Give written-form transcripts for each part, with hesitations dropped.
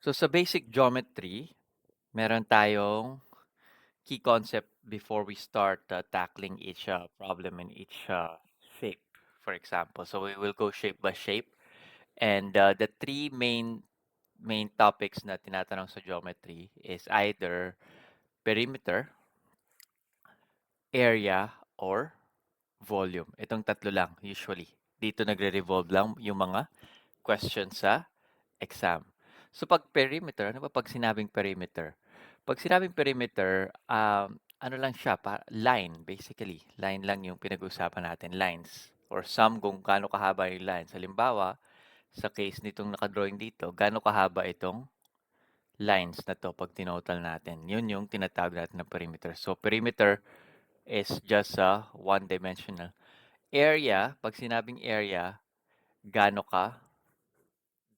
So sa basic geometry, meron tayong key concept before we start tackling each problem in each shape, for example. So we will go shape by shape. And the three main topics na tinatanong sa geometry is either perimeter, area, or volume. Itong tatlo lang usually. Dito nagre-revolve lang yung mga questions sa exam. So pag perimeter, ano ba pag sinabing perimeter? Pag sinabing perimeter, ano lang siya, line basically. Line lang yung pinag-uusapan natin, lines. Or sum kung gaano kahaba yung lines. Halimbawa, sa case nitong nakadrawing dito, gaano kahaba itong lines na to pag tinotal natin. Yun yung tinatawag natin na perimeter. So perimeter is just a one-dimensional. Area, pag sinabing area, gaano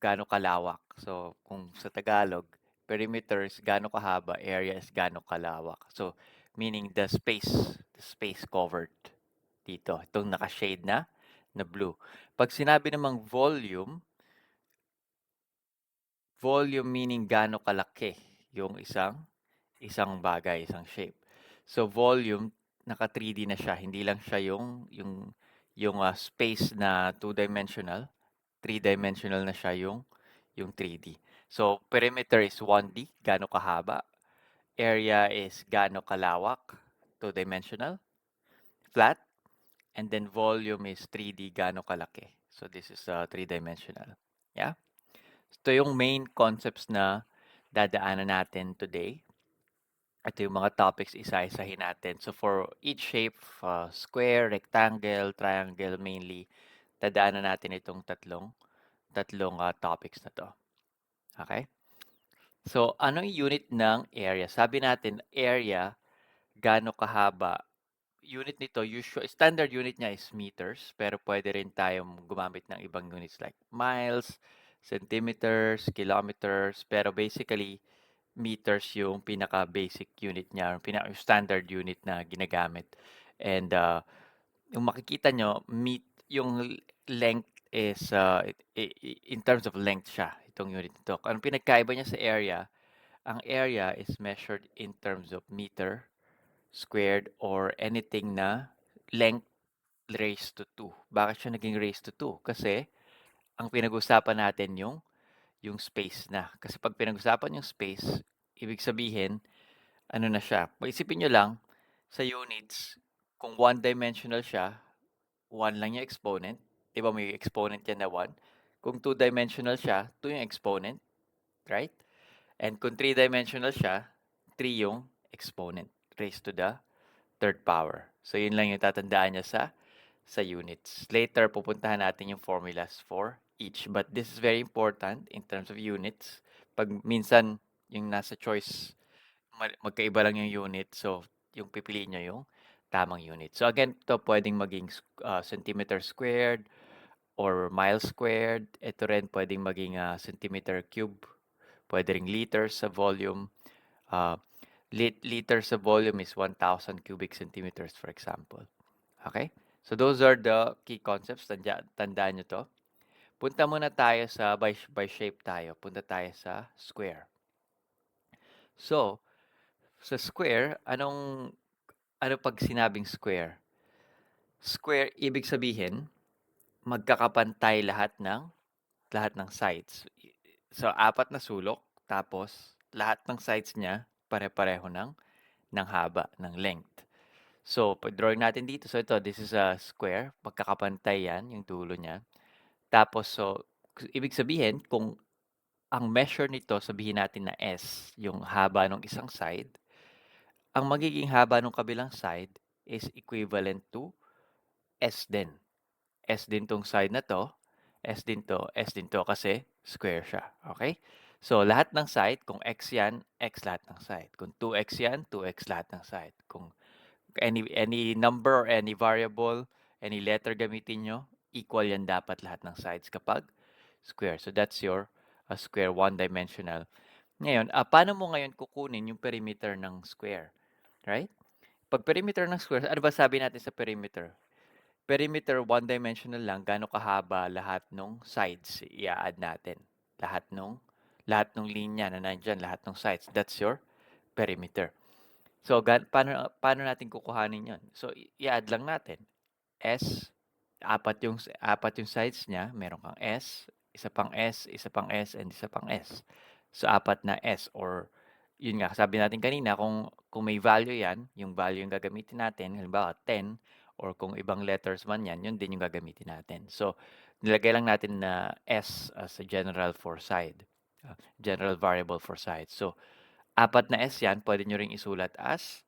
gaano kalawak. So, kung sa Tagalog, perimeter is gaano kahaba, area is gaano kalawak. So, meaning the space covered dito. Itong naka-shade na blue. Pag sinabi namang volume, volume meaning gaano kalaki yung isang bagay, isang shape. So, volume, naka 3D na siya. Hindi lang siya yung space na two-dimensional. Three-dimensional na siya yung 3D. So, perimeter is 1D, gaano kahaba. Area is gaano kalawak, two-dimensional, flat. And then volume is 3D, gaano kalaki. So, this is three-dimensional. Yeah? Ito yung main concepts na dadaanan natin today. Ito yung mga topics, isa-isahin natin. So, for each shape, square, rectangle, triangle mainly, dadaanan natin itong tatlong topics na to. Okay? So, anong unit ng area? Sabi natin, area, gaano kahaba. Unit nito, standard unit niya is meters, pero pwede rin tayong gumamit ng ibang units like miles, centimeters, kilometers, pero basically, meters yung pinaka-basic unit niya, yung pinaka-standard unit na ginagamit. And yung makikita nyo, yung length is, in terms of length siya, itong unit nito. Anong pinagkaiba niya sa area? Ang area is measured in terms of meter squared or anything na length raised to 2. Bakit siya naging raised to 2? Kasi ang pinag-usapan natin yung space na. Kasi pag pinag-usapan yung space, ibig sabihin, ano na siya. Isipin nyo lang, sa units, kung one-dimensional siya, 1 lang yung exponent. Di ba may exponent yan na 1? Kung two-dimensional siya, 2 yung exponent, right? And kung three-dimensional siya, 3 yung exponent raised to the third power. So, yun lang yung tatandaan niya sa units. Later, pupuntahan natin yung formulas for each. But this is very important in terms of units. Pag minsan, yung nasa choice, magkaiba lang yung unit. So, yung pipiliin nyo yung tamang unit. So, again, ito pwedeng maging centimeter squared or mile squared. Ito rin pwedeng maging centimeter cube. Pwede ring liters sa volume. Uh, liters sa volume is 1,000 cubic centimeters, for example. Okay? So, those are the key concepts. Tandaan nyo to. Punta muna tayo by shape tayo. Punta tayo sa square. So, sa square, ano pag sinabing square? Square, ibig sabihin, magkakapantay lahat ng sides. So, 4 na sulok, tapos lahat ng sides niya pare-pareho ng haba, ng length. So, pag-drawing natin dito, so ito, this is a square, magkakapantay yan, yung dulo niya. Tapos, so, ibig sabihin, kung ang measure nito, sabihin natin na S, yung haba ng isang side, ang magiging haba ng kabilang side is equivalent to S din. S din tong side na to, S din to, S din to kasi square siya. Okay? So, lahat ng side, kung X yan, X lahat ng side. Kung 2X yan, 2X lahat ng side. Kung any number or any variable, any letter gamitin nyo, equal yan dapat lahat ng sides kapag square. So, that's your square, one-dimensional. Ngayon, paano mo ngayon kukunin yung perimeter ng square? Right? Pag perimeter ng square, ano ba sabi natin sa perimeter? Perimeter, one-dimensional lang, gaano kahaba lahat ng sides i-add natin. Lahat ng lahat ng linya na nandyan, lahat ng sides, that's your perimeter. So, paano natin kukuhanin yon? So, i-add lang natin. S, apat yung sides niya. Meron kang S, isa pang S, isa pang S, and isa pang S. So, apat na S or yun nga, sabi natin kanina, kung may value yan, yung value yung gagamitin natin, halimbawa 10, or kung ibang letters man yan, yun din yung gagamitin natin. So, nilagay lang natin na S as a general for side, general variable for side. So, apat na S yan, pwede nyo ring isulat as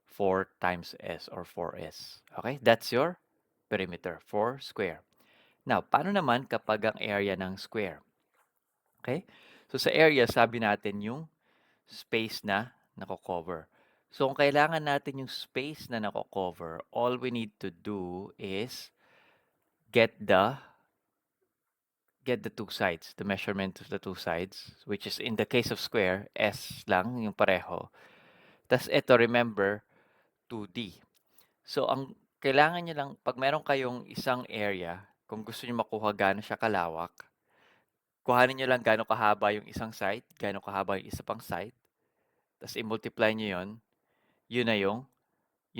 4 times S or 4S. Okay? That's your perimeter for square. Now, paano naman kapag ang area ng square? Okay? So, sa area, sabi natin yung space na nako-cover. So, kung kailangan natin yung space na nako-cover, all we need to do is get the two sides, the measurement of the two sides, which is in the case of square, S lang yung pareho. Tapos ito, remember, 2D. So, ang kailangan nyo lang, pag meron kayong isang area, kung gusto nyo makuha gaano siya kalawak, kuhanin nyo lang gaano kahaba yung isang side, gaano kahaba yung isa pang side, tapos i-multiply nyo yun na yung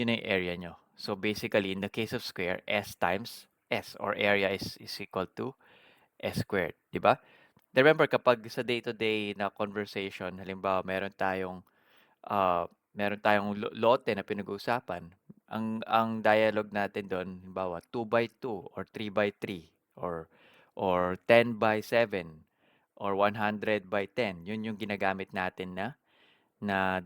area nyo. So, basically, in the case of square, S times S, or area is equal to S squared. Di ba? Remember, kapag sa day-to-day na conversation, halimbawa, meron tayong lote na pinag-uusapan. Ang dialogue natin doon, halimbawa 2 by 2 or 3 by 3 or 10 by 7 or 100 by 10. Yun yung ginagamit natin na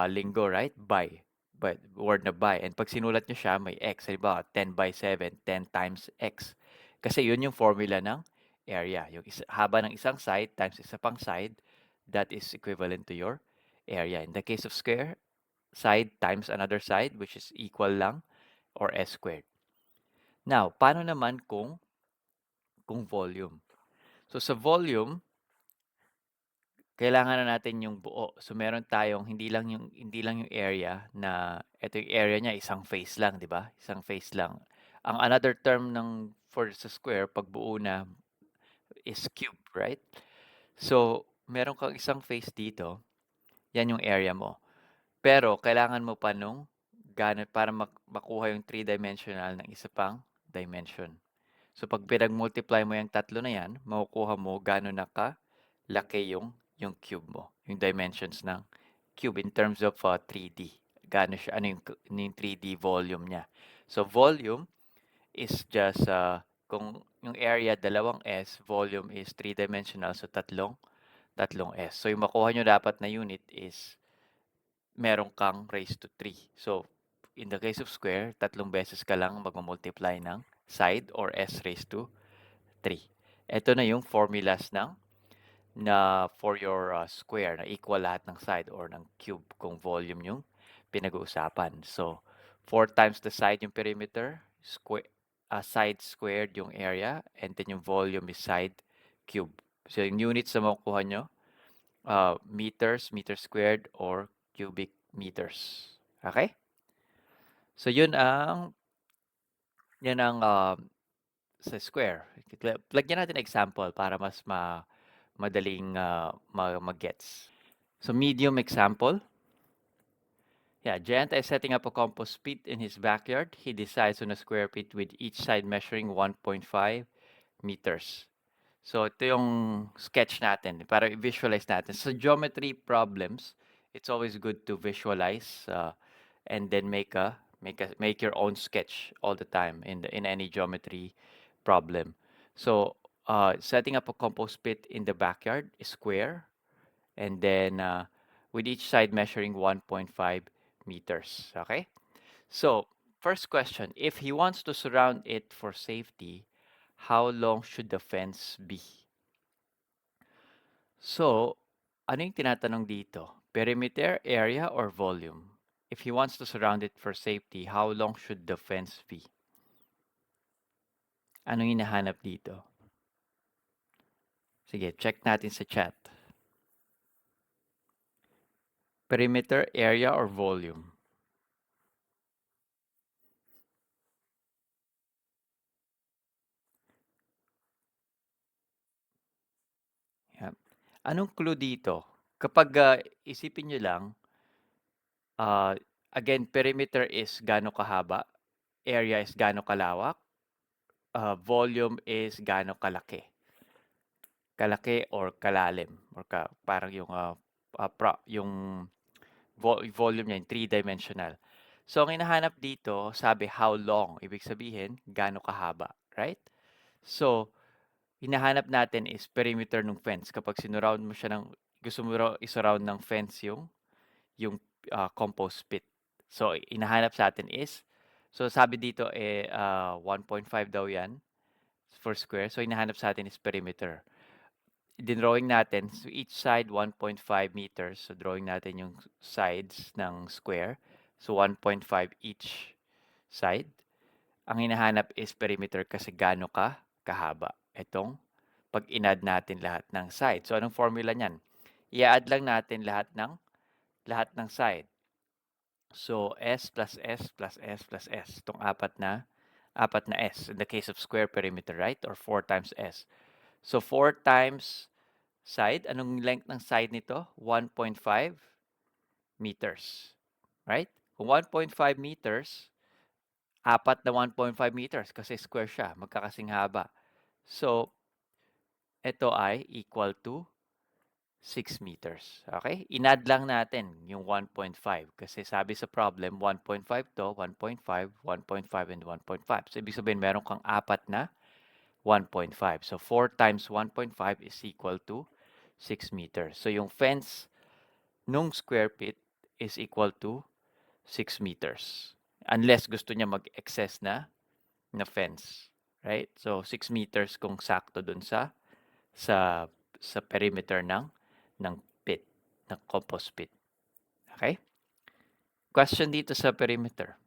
linggo, right? By. But word na by. And pag sinulat nyo siya, may x. Halimbawa, 10 by 7, 10 times x. Kasi yun yung formula ng area. Yung haba ng isang side times isa pang side, that is equivalent to your area. In the case of square, side times another side, which is equal lang, or s squared. Now, paano naman kung volume? So, sa volume, kailangan na natin yung buo. So, meron tayong hindi lang yung area na ito yung area niya, isang face lang, di ba? Isang face lang. Ang another term for sa square, pag buo na, is cube, right? So, meron kang isang face dito, yan yung area mo. Pero kailangan mo pa nung para makuha yung three-dimensional ng isa pang dimension. So pag pinag-multiply mo yung tatlo na yan, makukuha mo gaano na kalaki yung cube mo, yung dimensions ng cube in terms of 3D. Gaano siya, ano yung 3D volume niya. So volume is just, kung yung area dalawang S, volume is three-dimensional, so tatlong S. So yung makuha nyo dapat na unit is meron kang raised to 3. So, in the case of square, tatlong beses ka lang mag-multiply ng side or s raised to 3. Ito na yung formulas for your square na equal lahat ng side or ng cube kung volume yung pinag-uusapan. So, 4 times the side yung perimeter, side squared yung area, and then yung volume is side cube. So, yung units na makukuha nyo, meters, meter squared, or cubic meters. Okay? So, yan ang sa square. Lagyan natin example para mas madaling mag-gets. So, medium example. Yeah, Janta is setting up a compost pit in his backyard. He decides on a square pit with each side measuring 1.5 meters. So, ito yung sketch natin para i-visualize natin. So, geometry problems, it's always good to visualize and then make your own sketch all the time in any geometry problem. So, setting up a compost pit in the backyard is square, and then with each side measuring 1.5 meters. Okay? So, first question, if he wants to surround it for safety, how long should the fence be? So, ano yung tinatanong dito? Perimeter, area, or volume? If he wants to surround it for safety, how long should the fence be? Anong hinahanap dito? Sige, check natin sa chat. Perimeter, area, or volume? Yeah. Anong clue dito? Kapag, isipin niyo lang, ah, again, perimeter is gaano kahaba, area is gaano kalawak, volume is gaano kalaki. Kalaki or kalalim or parang yung, yung volume niya, three-dimensional. So, ang hinahanap dito, sabi how long, ibig sabihin, gaano kahaba, right? So, hinahanap natin is perimeter ng fence. Kapag sinurround mo siya gusto mo raw isurround ng fence yung compost pit. So, hinahanap sa atin is, so sabi dito 1.5 daw yan for square. So, hinahanap sa atin is perimeter. Dinrawing natin, so each side 1.5 meters. So, drawing natin yung sides ng square. So, 1.5 each side. Ang hinahanap is perimeter kasi gaano kahaba. Itong pag in-add natin lahat ng side. So, anong formula niyan? I-add lang natin lahat ng side. So, S plus S plus S plus S. Itong apat na S. In the case of square perimeter, right? Or 4 times S. So, 4 times side. Anong length ng side nito? 1.5 meters. Right? Kung 1.5 meters, apat na 1.5 meters kasi square siya. Magkakasing haba. So, ito ay equal to 6 meters. Okay? Inad lang natin yung 1.5 kasi sabi sa problem, 1.5 to, 1.5, 1.5, and 1.5. So, ibig sabihin meron kang apat na 1.5. So, 4 times 1.5 is equal to 6 meters. So, yung fence nung square pit is equal to 6 meters. Unless gusto niya mag-excess na fence. Right? So, 6 meters kung sakto dun sa perimeter ng pit, ng compost pit. Okay? Question dito sa perimeter.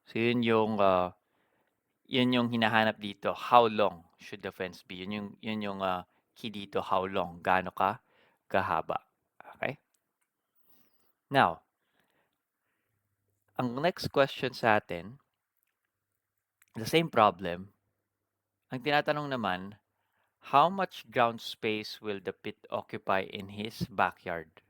So, yun yung hinahanap dito. How long should the fence be? Yun yung key dito. How long? Gaano kahaba? Okay? Now, ang next question sa atin, the same problem. Ang tinatanong naman, how much ground space will the pit occupy in his backyard?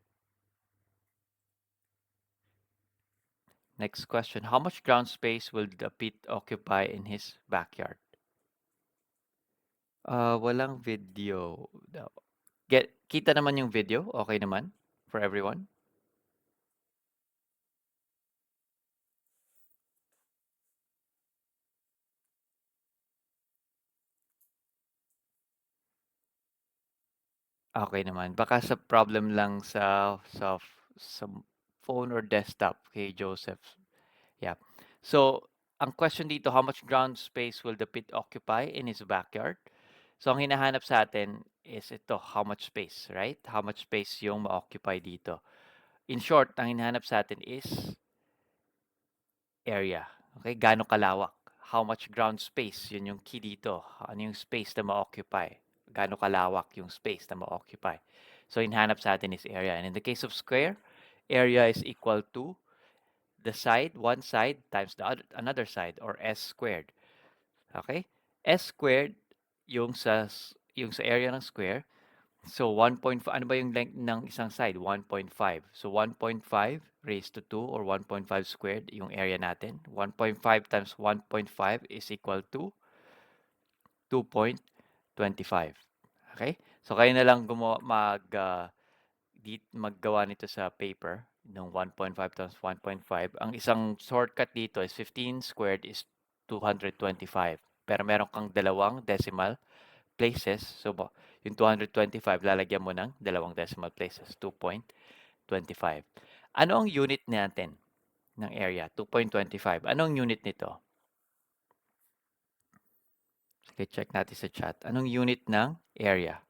Next question, how much ground space will the pit occupy in his backyard? Walang video daw. Kita naman yung video? Okay naman for everyone? Okay naman. Baka sa problem lang sa phone or desktop kay Joseph. Yeah. So, ang question dito, how much ground space will the pit occupy in his backyard? So, ang hinahanap sa atin is ito, how much space, right? How much space yung ma-occupy dito. In short, ang hinahanap sa atin is area. Okay? Gaano kalawak? How much ground space? Yun yung key dito. Ano yung space na ma-occupy? Gaano kalawak yung space na ma-occupy? So, hinahanap sa atin is area. And in the case of square, area is equal to the side, one side times the another side, or S squared. Okay? S squared yung sa area ng square. So 1.5, ano ba yung length ng isang side? 1.5. So 1.5 raised to 2 or 1.5 squared yung area natin. 1.5 times 1.5 is equal to 2.25. Okay? So kayo na lang maggawa nito sa paper ng 1.5 times 1.5. Ang isang shortcut dito is 15 squared is 225. Pero meron kang dalawang decimal places. So, yung 225, lalagyan mo ng dalawang decimal places, 2.25. Ano ang unit natin ng area? 2.25. Anong unit nito? Sige, check natin sa chat. Anong unit ng area?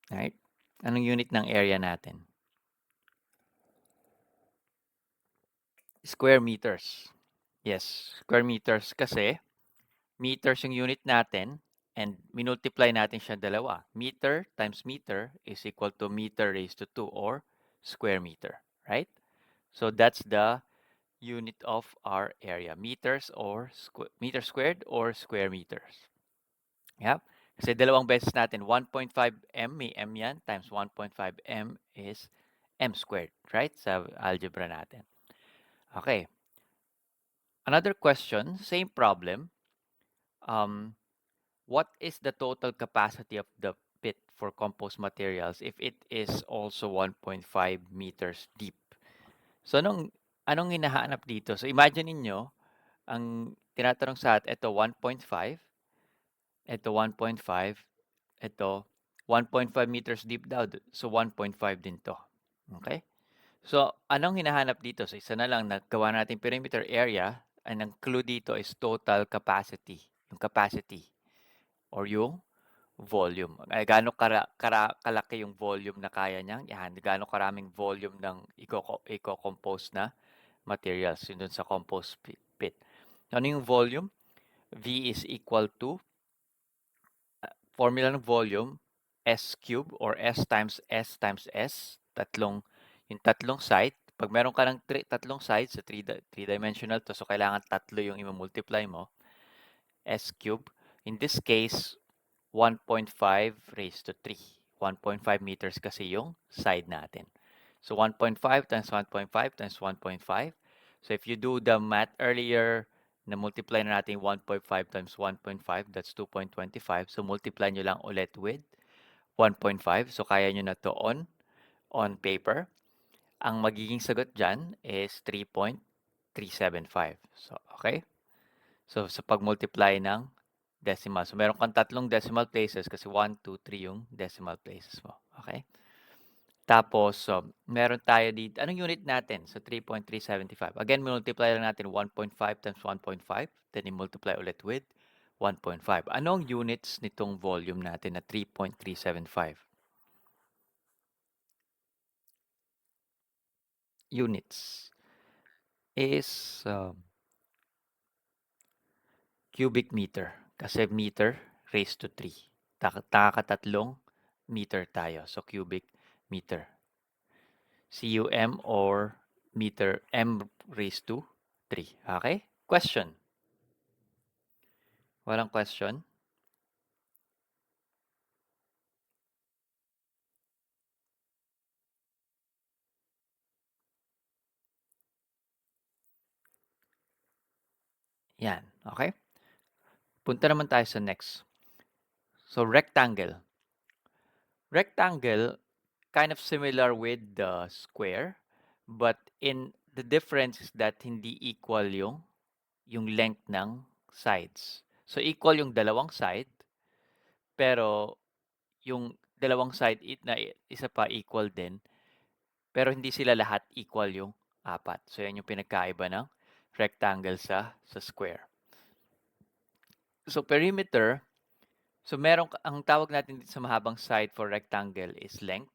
Right? Anong unit ng area natin? Square meters. Yes, square meters kasi meters yung unit natin and minultiply natin siya dalawa. Meter times meter is equal to meter raised to 2 or square meter, right? So that's the unit of our area. Meters or meter squared or square meters. Yep. Kasi dalawang beses natin, 1.5 m, may m yan, times 1.5 m is m squared, right? Sa algebra natin. Okay. Another question, same problem. What is the total capacity of the pit for composed materials if it is also 1.5 meters deep? So, anong hinahanap dito? So, imagine niyo ang tinatanong sa atin, ito 1.5, ito 1.5, ito 1.5 meters deep daw. So, 1.5 din to. Okay? So, anong hinahanap dito? So, isa na lang, nagawa natin perimeter area. Ang clue dito is total capacity. Yung capacity or yung volume. Ay, gaano kalaki yung volume na kaya niyang i-handle. Gaano karaming volume ng i-compose na materials. Yun dun sa compost pit. Ano yung volume? V is equal to formula ng volume, S cube or S times S times S. Yung tatlong side. Pag meron ka ng tatlong sides, sa three-dimensional to, so kailangan tatlo yung i-multiply mo. S cube. In this case, 1.5 raised to 3. 1.5 meters kasi yung side natin. So 1.5 times 1.5 times 1.5. So if you do the math earlier, na multiply na natin 1.5 times 1.5, that's 2.25. So multiply nyo lang ulit with 1.5. So kaya nyo na to on paper. Ang magiging sagot dyan is 3.375. So, okay? So sa pag-multiply ng decimal. So meron kang tatlong decimal places kasi 1, 2, 3 yung decimal places mo. Okay? Tapos, meron tayo dito. Anong unit natin sa 3.375? Again, multiply lang natin 1.5 times 1.5. Then, i-multiply ulit with 1.5. Anong units nitong volume natin na 3.375? Units is cubic meter. Kasi meter raised to 3. Takatatlong meter tayo. So, cubic meter. CUM or meter M raised to 3. Okay? Question. Walang question? Yan. Okay? Punta naman tayo sa next. So, rectangle. Rectangle, kind of similar with the square, but in the difference is that hindi equal yung length ng sides. So, equal yung dalawang side, pero yung dalawang side na isa pa equal din, pero hindi sila lahat equal yung apat. So, yan yung pinagkaiba ng rectangle sa square. So, perimeter, so ang tawag natin dito sa mahabang side for rectangle is length.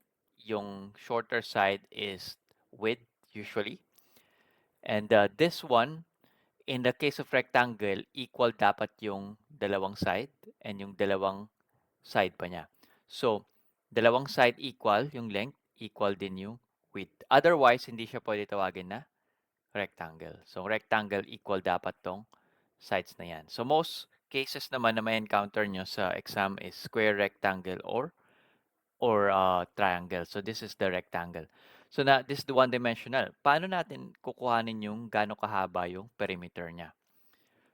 Yung shorter side is width usually. And this one, in the case of rectangle, equal dapat yung dalawang side and yung dalawang side pa niya. So, dalawang side equal yung length, equal din yung width. Otherwise, hindi siya pwede tawagin na rectangle. So, rectangle equal dapat tong sides na yan. So, most cases naman na may encounter nyo sa exam is square, rectangle, or triangle. So, this is the rectangle. So, this is the one-dimensional. Paano natin kukuhanin yung gaano kahaba yung perimeter niya?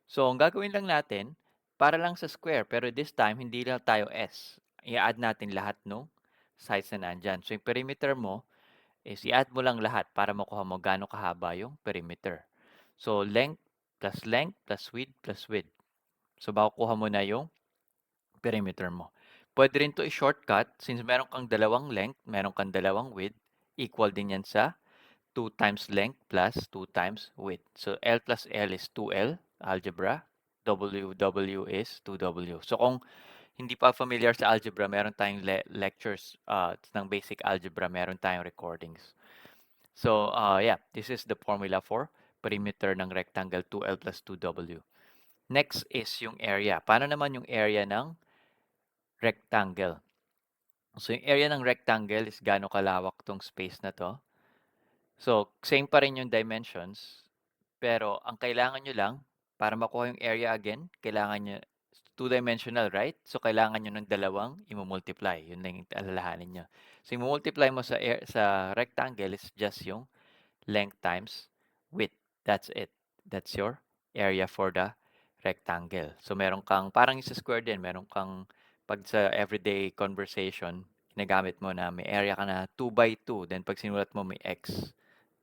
So, ang gagawin lang natin, para lang sa square, pero this time, hindi lang tayo S. I-add natin lahat ng sides na nandyan. So, yung perimeter mo, is i-add mo lang lahat para makuha mo gaano kahaba yung perimeter. So, length plus width. So, makukuha mo na yung perimeter mo. Pwede rin to i-shortcut since meron kang dalawang length, meron kang dalawang width, equal din yan sa 2 times length plus 2 times width. So, L plus L is 2L, algebra. W is 2W. So, kung hindi pa familiar sa algebra, meron tayong lectures ng basic algebra, meron tayong recordings. So, yeah, this is the formula for perimeter ng rectangle 2L plus 2W. Next is yung area. Paano naman yung area ng rectangle? So, yung area ng rectangle is gaano kalawak tong space na to. So, same pa rin yung dimensions. Pero ang kailangan nyo lang, para makuha yung area again, kailangan nyo, two-dimensional, right? So, kailangan nyo ng dalawang i-multiply. Yun lang yung alalahanin nyo. So, i-multiply mo sa rectangle is just yung length times width. That's it. That's your area for the rectangle. So, meron kang, parang isa square din, meron kang, pag sa everyday conversation, ginagamit mo na may area ka na 2 by 2. Then, pag sinulat mo may x,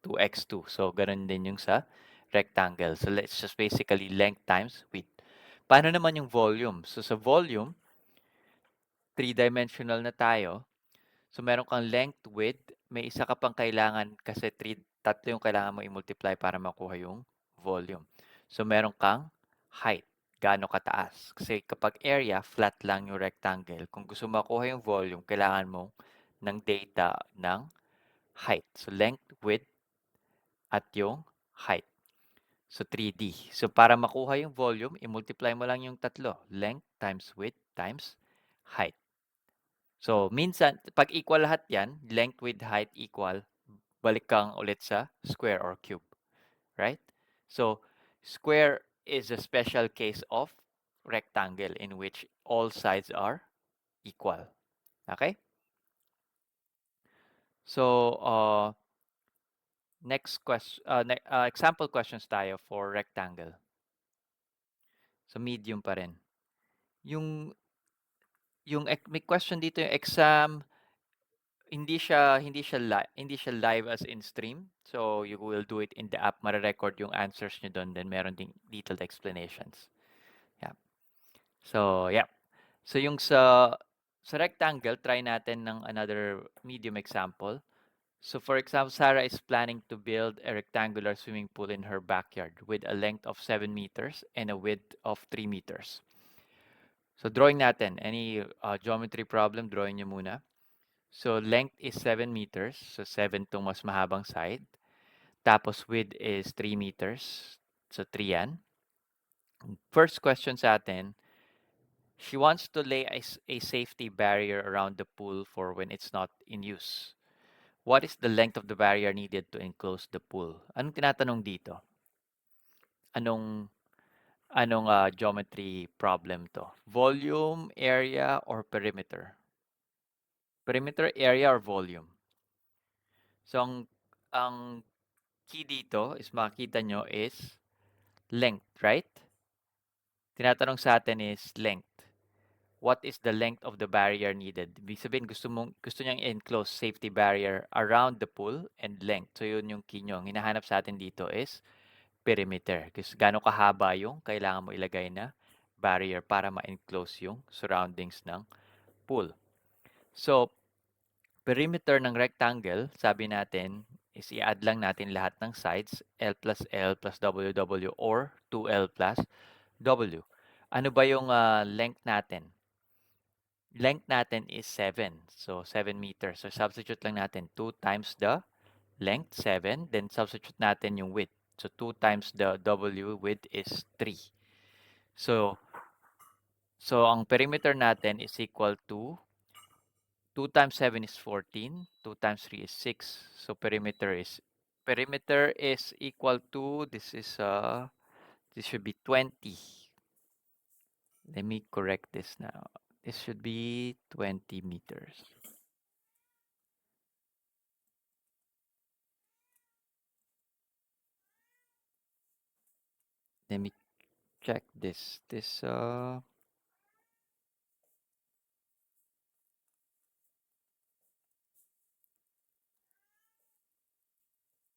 2x2. So, ganun din yung sa rectangle. So, let's just basically length times width. Paano naman yung volume? So, sa volume, three-dimensional na tayo. So, meron kang length, width. May isa ka pang kailangan kasi tatlo yung kailangan mo i-multiply para makuha yung volume. So, meron kang height. Gaano kataas. Kasi kapag area, flat lang yung rectangle. Kung gusto makuha yung volume, kailangan mo ng data ng height. So, length, width, at yung height. So, 3D. So, para makuha yung volume, i-multiply mo lang yung tatlo. Length times width times height. So, minsan, pag equal lahat yan, length with height equal, balik kang ulit sa square or cube. Right? So, square is a special case of rectangle in which all sides are equal. Okay? So, next question, example questions tayo for rectangle. So, medium pa rin. Yung may question dito yung exam, hindi siya live as in stream. So you will do it in the app, mare-record yung answers nyo doon, then meron ding detailed explanations. Yeah. So, yeah. So yung sa rectangle, try natin ng another medium example. So for example, Sarah is planning to build a rectangular swimming pool in her backyard with a length of 7 meters and a width of 3 meters. So drawing natin, any geometry problem, drawing nyo muna. So length is 7 meters. So 7 tong mas mahabang side. Tapos width is 3 meters. So 3 yan. First question sa atin, she wants to lay a safety barrier around the pool for when it's not in use. What is the length of the barrier needed to enclose the pool? Anong tinatanong dito? Anong geometry problem to? Volume, area, or perimeter? Perimeter, area, or volume? So ang key dito is makikita nyo is length, right? Tinatanong sa atin is length. What is the length of the barrier needed? Ibig sabihin, gusto niyang enclose safety barrier around the pool and length. So yun yung key nyo. Ang hinahanap sa atin dito is perimeter. Kasi gaano kahaba yung kailangan mo ilagay na barrier para ma-enclose yung surroundings ng pool. So, perimeter ng rectangle, sabi natin, is i-add lang natin lahat ng sides, L plus WW or 2L plus W. Ano ba yung length natin? Length natin is 7. So, 7 meters. So, substitute lang natin 2 times the length, 7. Then, substitute natin yung width. So, 2 times the W width is 3. So, ang perimeter natin is equal to 2 times 7 is 14. 2 times 3 is 6. So, perimeter is equal to, this should be 20. Let me correct this now. This should be 20 meters. Let me check this.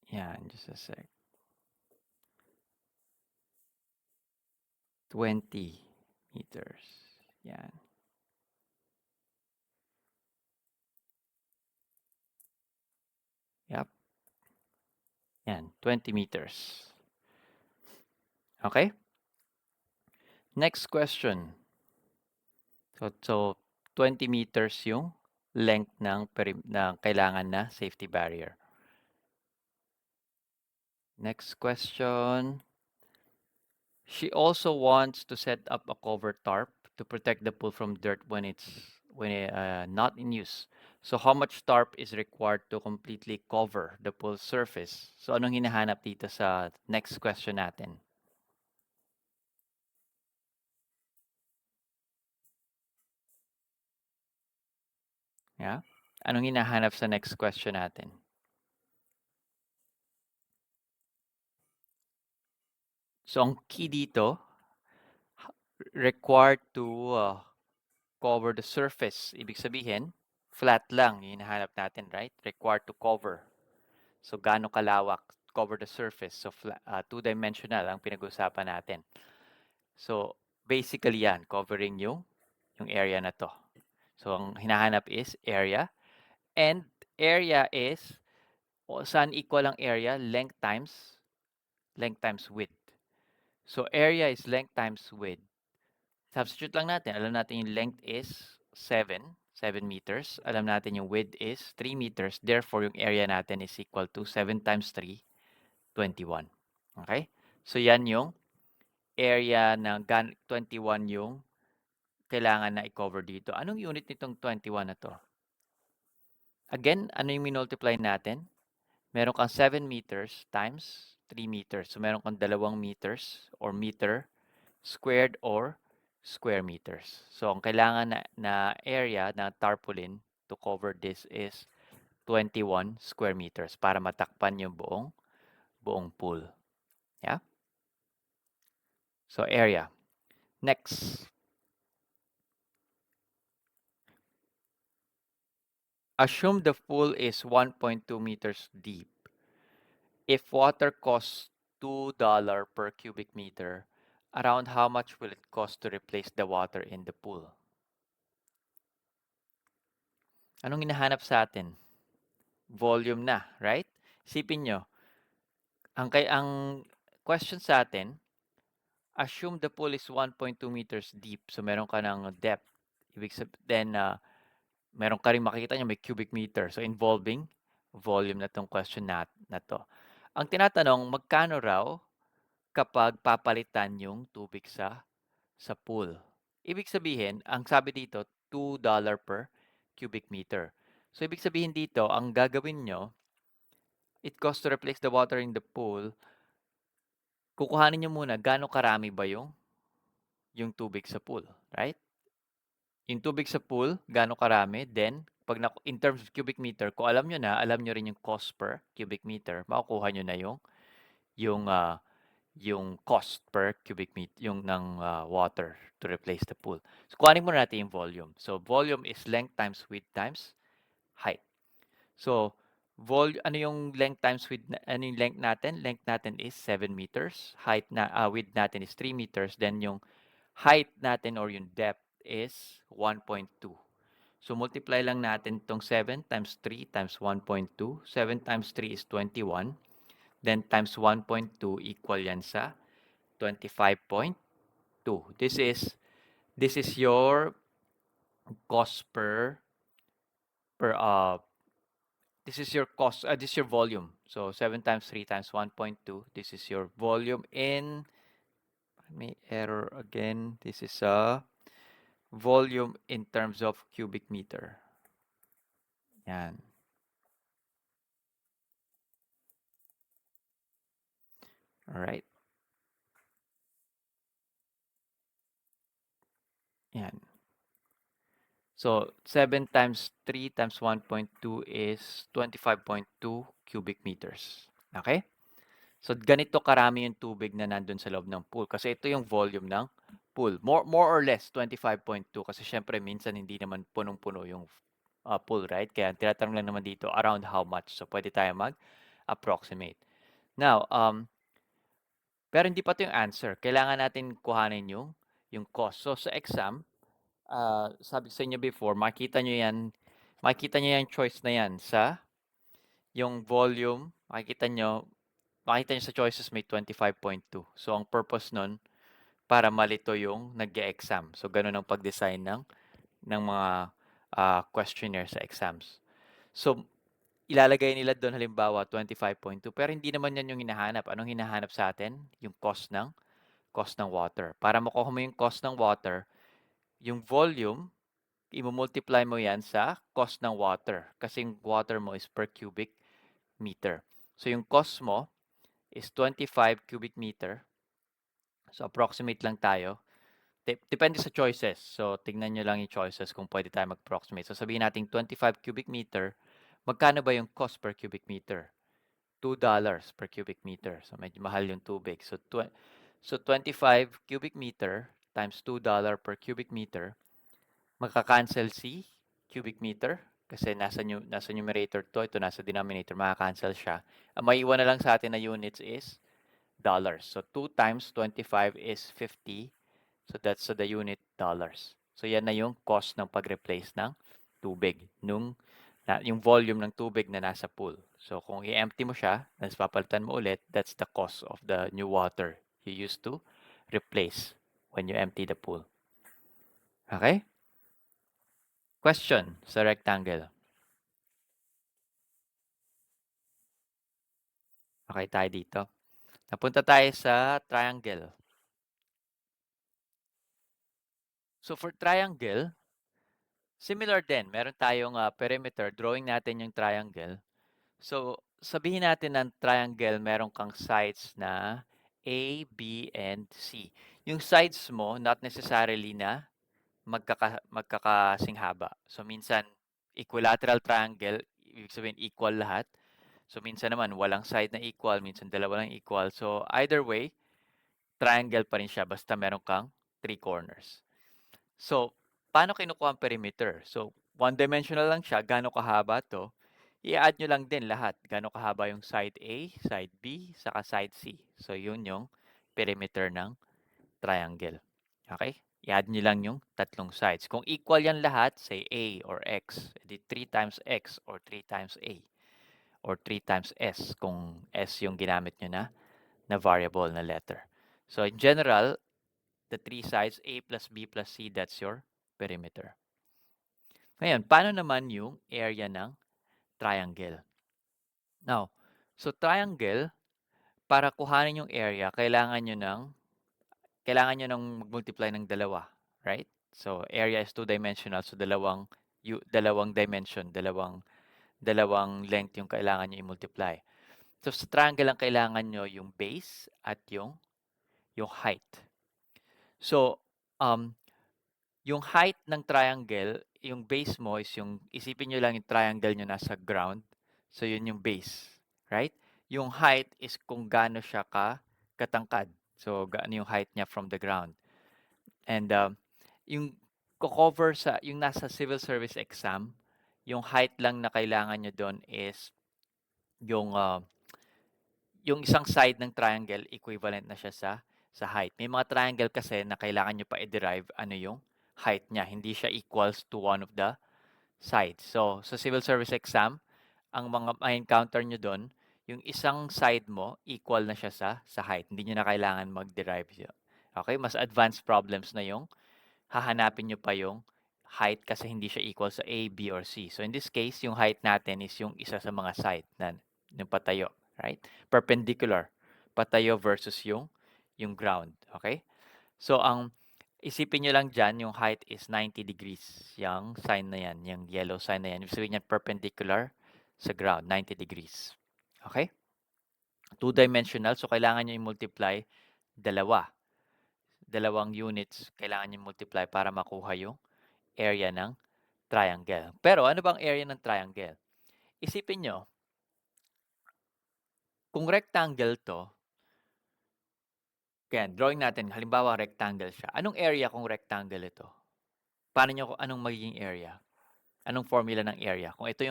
Yeah, in just a sec. 20 meters. Yeah. Yep. Yan, 20 meters. Okay? Next question. So 20 meters yung length ng kailangan na safety barrier. Next question. She also wants to set up a cover tarp to protect the pool from dirt when it's not in use. So how much tarp is required to completely cover the pool surface? So anong hinahanap dito sa next question natin? Yeah? Anong hinahanap sa next question natin? So ang key dito, required to cover the surface. Ibig sabihin, flat lang yung hinahanap natin, right? Required to cover. So gaano kalawak? Cover the surface. So two-dimensional ang pinag-usapan natin. So basically yan, covering yung area na to. So ang hinahanap is area. And area is, saan equal ang area? Length times width. So area is length times width. Substitute lang natin. Alam natin yung length is 7 meters. Alam natin yung width is 3 meters. Therefore, yung area natin is equal to 7 times 3, 21. Okay? So yan yung area ng 21 yung kailangan na i-cover dito. Anong unit nitong 21 na to? Again, ano yung minultiply natin? Meron kang 7 meters times 3 meters. So meron kang 2 meters or meter squared or square meters. So ang kailangan na area ng tarpaulin to cover this is 21 square meters para matakpan yung buong pool. Yeah? So area. Next. Assume the pool is 1.2 meters deep. If water costs $2 per cubic meter, around how much will it cost to replace the water in the pool? Anong hinahanap sa atin? Volume na, right? Isipin nyo, ang question sa atin, assume the pool is 1.2 meters deep. So meron ka ng depth. Ibig sabihin, then meron ka rin makikita nyo may cubic meter. So involving volume na tong question na to. Ang tinatanong, magkano raw kapag papalitan yung tubig sa pool? Ibig sabihin, ang sabi dito, $2 per cubic meter. So ibig sabihin dito, ang gagawin nyo, it costs to replace the water in the pool. Kukuhanin nyo muna, gaano karami ba yung tubig sa pool, right? Yung tubig sa pool, gaano karami, then, in terms of cubic meter, kung alam nyo na, alam nyo rin yung cost per cubic meter, makukuha nyo na yung, uh, yung cost per cubic meter, yung ng water to replace the pool. So, kuhanin muna natin yung volume. So, volume is length times width times height. So, ano yung length times width, ano yung length natin? Length natin is 7 meters. Width natin is 3 meters. Then yung height natin or yung depth is 1.2. So, multiply lang natin itong 7 times 3 times 1.2. 7 times 3 is 21. Then times 1.2 equal yan sa 25.2. This is your cost this is your cost, this is your volume. So 7 times 3 times 1.2, this is your volume in, may error again, this is a volume in terms of cubic meter. Yan. All right. Yan. So 7 times 3 times 1.2 is 25.2 cubic meters. Okay? So ganito karami yung tubig na nandun sa loob ng pool kasi ito yung volume ng pool. More or less 25.2 kasi syempre minsan hindi naman punong-puno yung pool, right? Kaya tinatanong lang naman dito around how much. So pwede tayo mag-approximate. Now, pero hindi pa 'to yung answer. Kailangan natin kuhanin yung cost. So sa exam, sabi sa inyo before, makikita nyo yung choice na yan sa yung volume, makikita nyo sa choices may 25.2. So, ang purpose nun, para malito yung nag-exam. So, ganun ang pag-design ng mga questionnaire sa exams. So, ilalagay nila doon halimbawa 25.2 pero hindi naman yan yung hinahanap. Anong hinahanap sa atin? Yung cost ng water. Para makuha mo yung cost ng water, yung volume i-multiply mo yan sa cost ng water. Kasi yung water mo is per cubic meter. So yung cost mo is 25 cubic meter. So approximate lang tayo. Depende sa choices. So tingnan nyo lang yung choices kung pwede tayo mag-approximate. So sabihin natin 25 cubic meter. Magkano ba yung cost per cubic meter? $2 per cubic meter. So medyo mahal yung tubig. So 25 cubic meter times $2 per cubic meter, magka-cancel si cubic meter kasi nasa numerator to, ito nasa denominator, makaka-cancel siya. Ang maiwan na lang sa atin na units is dollars. So 2 times 25 is 50. So that's the unit dollars. So yan na yung cost ng pag-replace ng tubig yung volume ng tubig na nasa pool. So kung i-empty mo siya, tapos papalitan mo ulit, that's the cost of the new water you used to replace when you empty the pool. Okay? Question sa rectangle. Okay tayo dito. Napunta tayo sa triangle. So for triangle, similar din. Meron tayong perimeter. Drawing natin yung triangle. So sabihin natin ng triangle, meron kang sides na A, B, and C. Yung sides mo, not necessarily na magkakasing haba. So minsan, equilateral triangle, ibig sabihin equal lahat. So minsan naman, walang side na equal, minsan dalawa lang equal. So either way, triangle pa rin siya basta meron kang 3 corners. So, paano kinukuha ang perimeter? So, one-dimensional lang siya, gaano kahaba to? I-add nyo lang din lahat. Gaano kahaba yung side A, side B, saka side C. So, yun yung perimeter ng triangle. Okay? I-add nyo lang yung tatlong sides. Kung equal yan lahat, say A or X, edi 3 times X or 3 times A or 3 times S kung S yung ginamit nyo na variable na letter. So, in general, the three sides, A plus B plus C, that's your perimeter. Ngayon, paano naman yung area ng triangle? Now, so triangle, para kuhanin yung area, kailangan nyo ng mag-multiply ng dalawa, right? So, area is two-dimensional, so dalawang dimension, dalawang length yung kailangan nyo i-multiply. So, sa triangle lang kailangan nyo yung base at yung height. So, yung height ng triangle, yung base mo is isipin nyo lang yung triangle nyo nasa ground. So, yun yung base, right? Yung height is kung gaano siya katangkad. So, gaano yung height niya from the ground. And yung cover yung nasa civil service exam, yung height lang na kailangan nyo doon is yung isang side ng triangle, equivalent na siya sa height. May mga triangle kasi na kailangan nyo pa i-derive ano yung height niya. Hindi siya equals to one of the sides. So, sa civil service exam, ang mga ma-encounter nyo doon, yung isang side mo, equal na siya sa height. Hindi nyo na kailangan mag-derive siya. Okay? Mas advanced problems na yung hahanapin nyo pa yung height kasi hindi siya equal sa A, B, or C. So, in this case, yung height natin is yung isa sa mga side na yung patayo. Right? Perpendicular. Patayo versus yung ground. Okay? So, isipin nyo lang dyan, yung height is 90 degrees. Yung sign na yan, yung yellow sign na yan. Ibig sabihin yan, perpendicular sa ground, 90 degrees. Okay? Two-dimensional, so kailangan nyo i-multiply dalawang units, kailangan nyo multiply para makuha yung area ng triangle. Pero ano bang area ng triangle? Isipin nyo, kung rectangle to, kaya drawing natin, halimbawa rectangle siya. Anong area kung rectangle ito? Anong magiging area? Anong formula ng area? Kung ito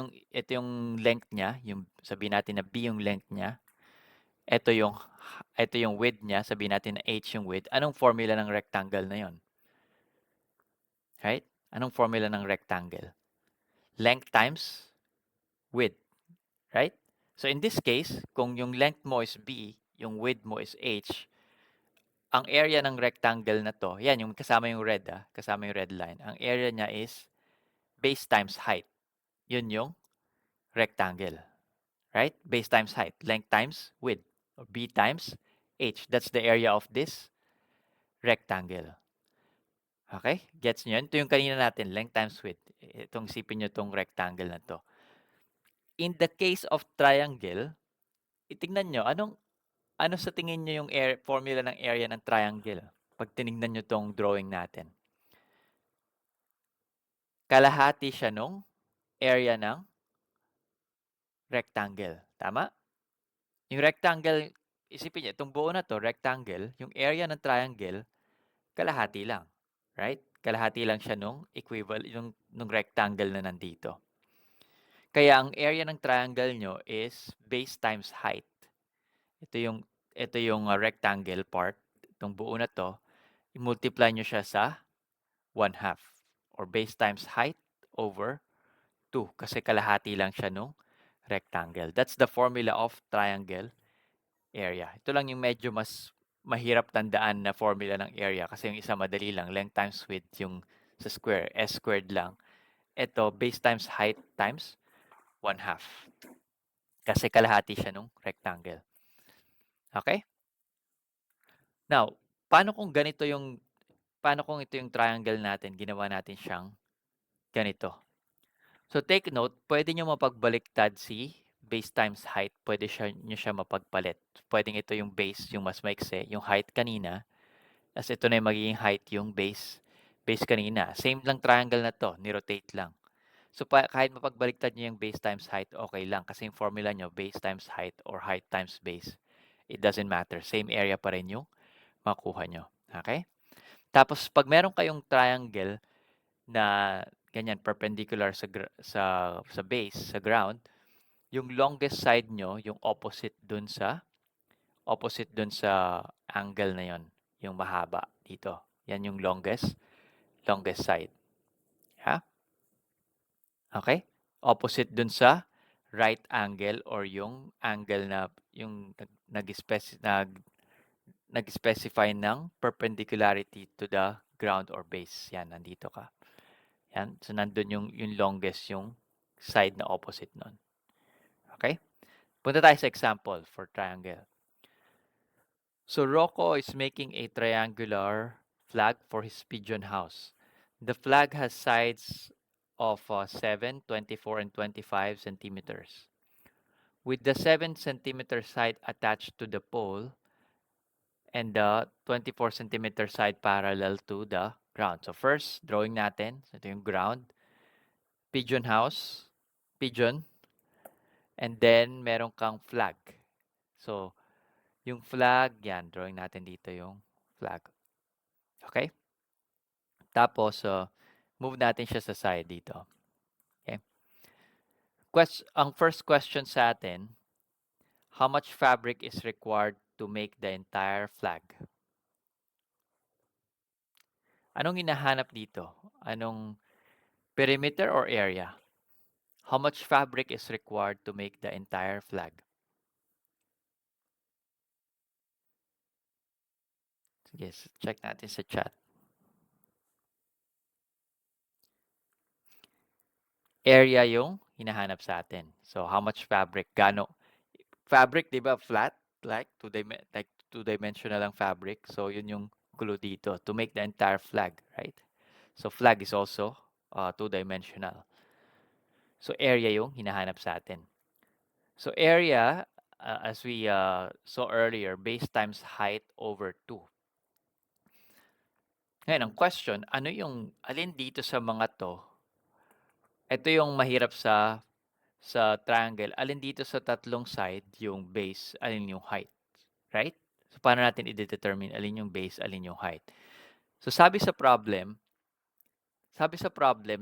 yung length niya, yung sabihin natin na B yung length niya, ito yung width niya, sabihin natin na H yung width, anong formula ng rectangle na yon? Right? Anong formula ng rectangle? Length times width, right? So in this case, kung yung length mo is B, yung width mo is H, ang area ng rectangle na to, yan yung kasama yung red line. Ang area niya is base times height. Yun yung rectangle. Right? Base times height. Length times width. Or B times H. That's the area of this rectangle. Okay, gets niyo 'yun? Ito yung kanina natin, length times width. Itong isipin niyo 'tong rectangle na 'to. In the case of triangle, tignan niyo ano sa tingin niyo yung formula ng area ng triangle? 'Pag tinignan niyo 'tong drawing natin. Kalahati siya nung area ng rectangle, tama? Yung rectangle, isipin niyo itong buo na 'to, rectangle, yung area ng triangle, kalahati lang, right? Kalahati lang siya nung nung rectangle na nandito. Kaya ang area ng triangle nyo is base times height. Ito yung rectangle part, itong buo na 'to, i-multiply nyo siya sa 1/2 or base times height over 2 kasi kalahati lang siya nung rectangle. That's the formula of triangle area. Ito lang yung medyo mas mahirap tandaan na formula ng area kasi yung isa madali lang, length times width, yung sa square, s squared lang. Ito, base times height times 1/2 kasi kalahati siya nung rectangle. Okay? Now, paano kung ito yung triangle natin, ginawa natin siyang ganito? So take note, pwede nyo mapagbaliktad si base times height, nyo siya mapagpalit. Pwedeng ito yung base, yung mas maikse, yung height kanina, as ito na yung magiging height, yung base kanina. Same lang triangle na to, ni-rotate lang. So kahit mapagbaliktad nyo yung base times height, okay lang. Kasi yung formula nyo, base times height or height times base. It doesn't matter. Same area pa rin yung makuha nyo. Okay? Tapos pag meron kayong triangle na ganyan perpendicular sa base, sa ground, yung longest side nyo, yung opposite dun sa angle na yon, yung mahaba dito. Yan yung longest side. Yeah? Okay? Opposite dun sa right angle or yung angle na yung nag-specify ng perpendicularity to the ground or base. Yan, nandito ka. Yan. So, nandun yung longest, yung side na opposite nun. Okay? Punta tayo sa example for triangle. So, Rocco is making a triangular flag for his pigeon house. The flag has sides of 7, 24, and 25 centimeters. With the 7 centimeter side attached to the pole and the 24 centimeter side parallel to the ground. So, first, drawing natin. So, ito yung ground. Pigeon house. Pigeon. And then, meron kang flag. So, yung flag, yan, drawing natin dito yung flag. Okay? Tapos, move natin siya sa side dito. Okay? Ang first question sa atin, how much fabric is required to make the entire flag? Anong hinahanap dito? Anong perimeter or area? How much fabric is required to make the entire flag? Sige, check natin sa chat. Area yung hinahanap sa atin. So, how much fabric? Fabric, di ba, flat? Like two-dimensional ang fabric. So, yun yung clue dito. To make the entire flag, right? So, flag is also two-dimensional. So, area yung hinahanap sa atin. So, area, as we saw earlier, base times height over 2. Ngayon, ang question, alin dito sa mga to, ito yung mahirap sa triangle, alin dito sa tatlong side yung base, alin yung height, right? So, paano natin i-determine alin yung base, alin yung height? So, sabi sa problem,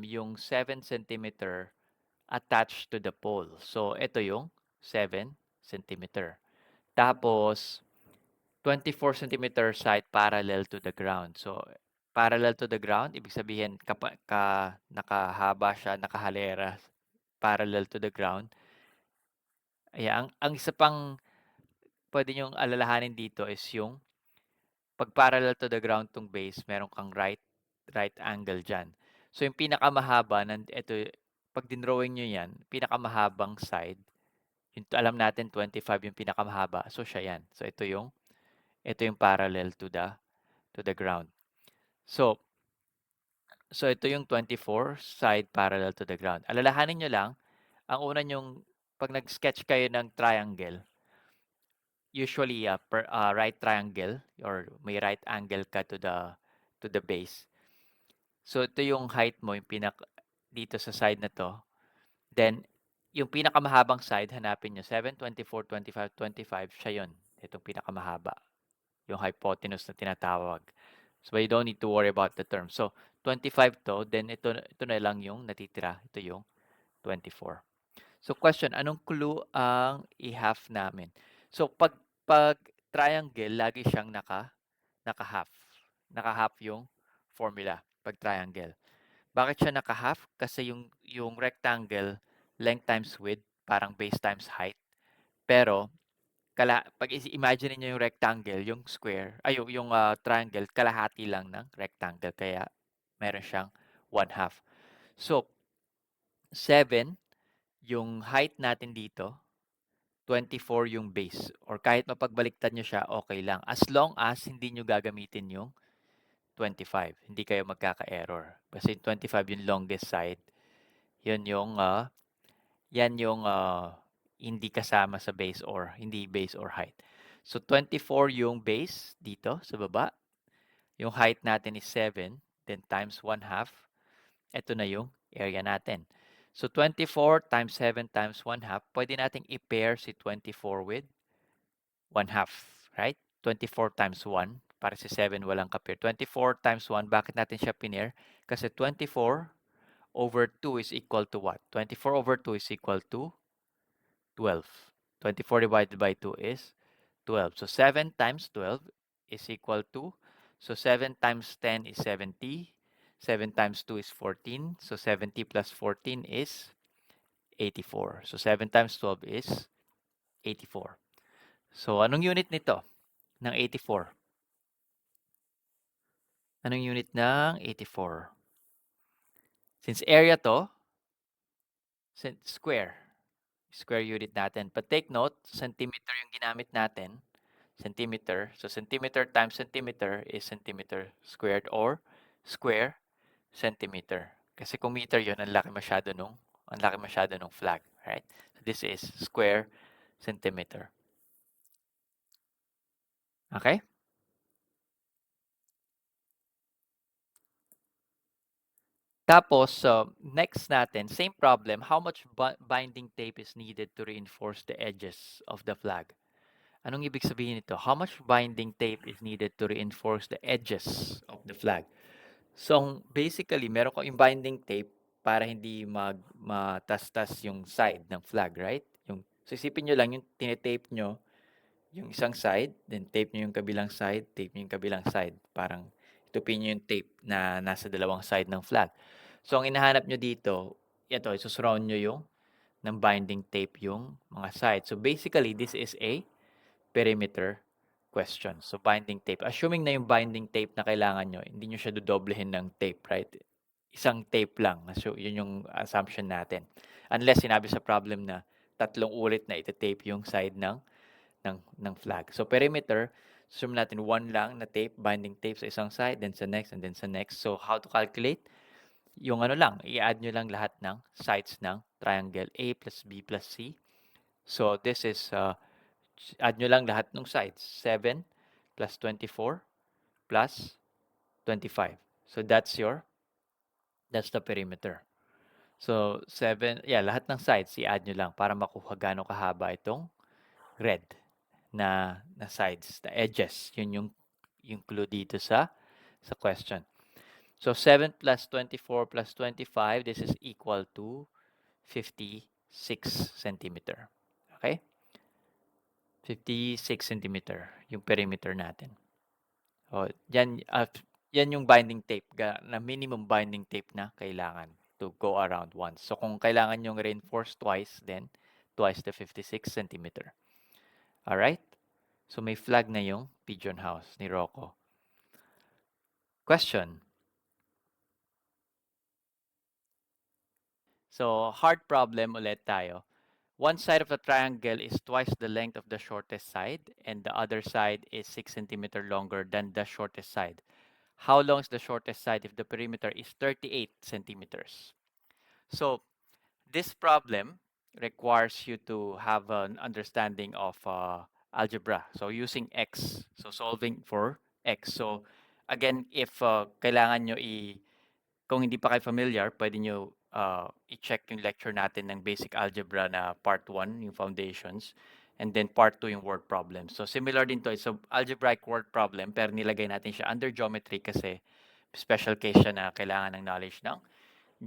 yung 7 centimeter attached to the pole. So, ito yung 7 centimeter. Tapos, 24 centimeter side parallel to the ground. So, parallel to the ground, ibig sabihin nakahaba siya, nakahalera, parallel to the ground. Ayan, ang isa pang pwede nyong alalahanin dito is yung pag parallel to the ground tong base, meron kang right angle dyan. So, yung pinakamahaba, ito, pag dinrawing nyo yan, pinakamahabang side, alam natin 25 yung pinakamahaba. So, siya yan. So, ito yung parallel to the ground. So, So, ito yung 24 side parallel to the ground. Alalahanin nyo lang, ang una nyong, pag nag-sketch kayo ng triangle, usually right triangle or may right angle ka to the base. So, ito yung height mo, yung dito sa side na to. Then, yung pinakamahabang side, hanapin nyo, 7, 24, 25, 25, siya yun. Itong pinakamahaba. Yung hypotenuse na tinatawag. So, you don't need to worry about the term. So, 25 to, then ito na lang yung natitira. Ito yung 24. So, question, anong clue ang i-half namin? So, pag triangle, lagi siyang naka-half. Naka-half yung formula pag triangle. Bakit siya naka-half? Kasi yung rectangle, length times width, parang base times height. Pero, pag imagine niyo yung rectangle, yung square, ay yung triangle, kalahati lang ng rectangle. Kaya, meron siyang 1/2. So, 7, yung height natin dito, 24 yung base. Or kahit mapagbaliktad nyo siya, okay lang. As long as hindi nyo gagamitin yung 25. Hindi kayo magkaka-error. Kasi 25 yung longest side. Yan yung hindi kasama sa base or hindi base or height. So 24 yung base dito sa baba. Yung height natin is 7, then times 1/2. Ito na yung area natin. So 24 times 7 times 1/2, pwede nating i-pair si 24 with 1/2, right? 24 times 1, para si 7 walang ka-pair. 24 times 1, bakit natin siya pinair? Kasi 24 over 2 is equal to what? 24 over 2 is equal to 12. 24 divided by 2 is 12. So 7 times 12 is equal to, so 7 times 10 is 70. 7 times 2 is 14. So 70 plus 14 is 84. So 7 times 12 is 84. So anong unit nito ng 84? Anong unit ng 84? Since area to, square. Square unit natin. But take note, centimeter yung ginamit natin. Centimeter. So centimeter times centimeter is centimeter squared or square centimeter. Kasi kung meter yun, ang laki masyado nung flag, right? So this is square centimeter. Okay? Tapos, next natin, same problem, how much binding tape is needed to reinforce the edges of the flag? Anong ibig sabihin nito? How much binding tape is needed to reinforce the edges of the flag? So, basically, meron ko yung binding tape para hindi matastas yung side ng flag, right? So, isipin nyo lang yung tinetape nyo yung isang side, then tape nyo yung kabilang side, tape nyo yung kabilang side. Parang itupin nyo yung tape na nasa dalawang side ng flag. So, ang hinahanap nyo dito, ito, isusurround nyo yung ng binding tape yung mga side. So, basically, this is a perimeter question. So, binding tape. Assuming na yung binding tape na kailangan nyo, hindi nyo siya dodoblehin ng tape, right? Isang tape lang. So, yun yung assumption natin. Unless sinabi sa problem na 3 ulit na ita-tape yung side ng flag. So, perimeter, assume natin 1 lang na tape, binding tape sa isang side, then sa next, and then sa next. So, how to calculate? Yung ano lang, i-add nyo lang lahat ng sides ng triangle A plus B plus C. So, this is, add nyo lang lahat ng sides. 7 plus 24 plus 25. So, that's the perimeter. So, 7, lahat ng sides, i-add nyo lang para makuha gaano kahaba itong red na sides, the edges. Yun yung clue dito sa question. So 7 plus 24 plus 25, this is equal to 56 centimeter. Okay? 56 centimeter yung perimeter natin. O, yan yung binding tape, na minimum binding tape na kailangan to go around once. So kung kailangan yung reinforce twice, then twice the 56 centimeter. Alright? So may flag na yung pigeon house ni Rocco. Question. So, hard problem ulit tayo. One side of the triangle is twice the length of the shortest side and the other side is 6 centimeter longer than the shortest side. how long is the shortest side if the perimeter is 38 centimeters? So this problem requires you to have an understanding of algebra. So using x, so solving for x. So again, if kailangan nyo kung hindi pa kayo familiar, pwede nyo i-check yung lecture natin ng basic algebra na part 1, yung foundations, and then part 2 yung word problem. So similar din to, it's a algebraic word problem, pero nilagay natin siya under geometry kasi special case siya na kailangan ng knowledge ng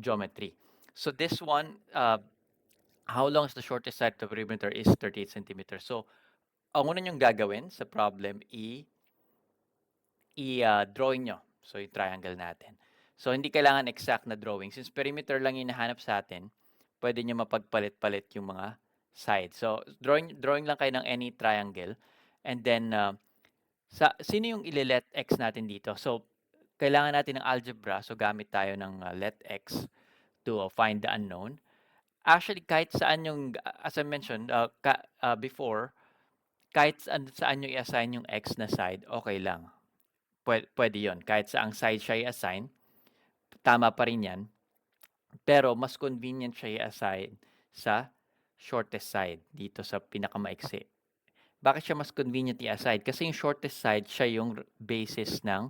geometry. So this one, how long is the shortest side of the perimeter is 38 centimeters. So ang una nyong gagawin sa problem, drawing nyo. So, yung triangle natin. So, hindi kailangan exact na drawing. Since perimeter lang yung hinahanap sa atin, pwede nyo mapagpalit-palit yung mga sides. So, drawing lang kayo ng any triangle. And then, sino yung ile-let x natin dito? So, kailangan natin ng algebra. So, gamit tayo ng let x to find the unknown. Actually, kahit saan yung, as I mentioned before, kahit saan nyo i-assign yung x na side, okay lang. Pwede yon. Kahit saang side siya i-assign, tama pa rin yan. Pero mas convenient siya i-assign sa shortest side, dito sa pinakamaiksi. Bakit siya mas convenient i-assign? Kasi yung shortest side, siya yung basis ng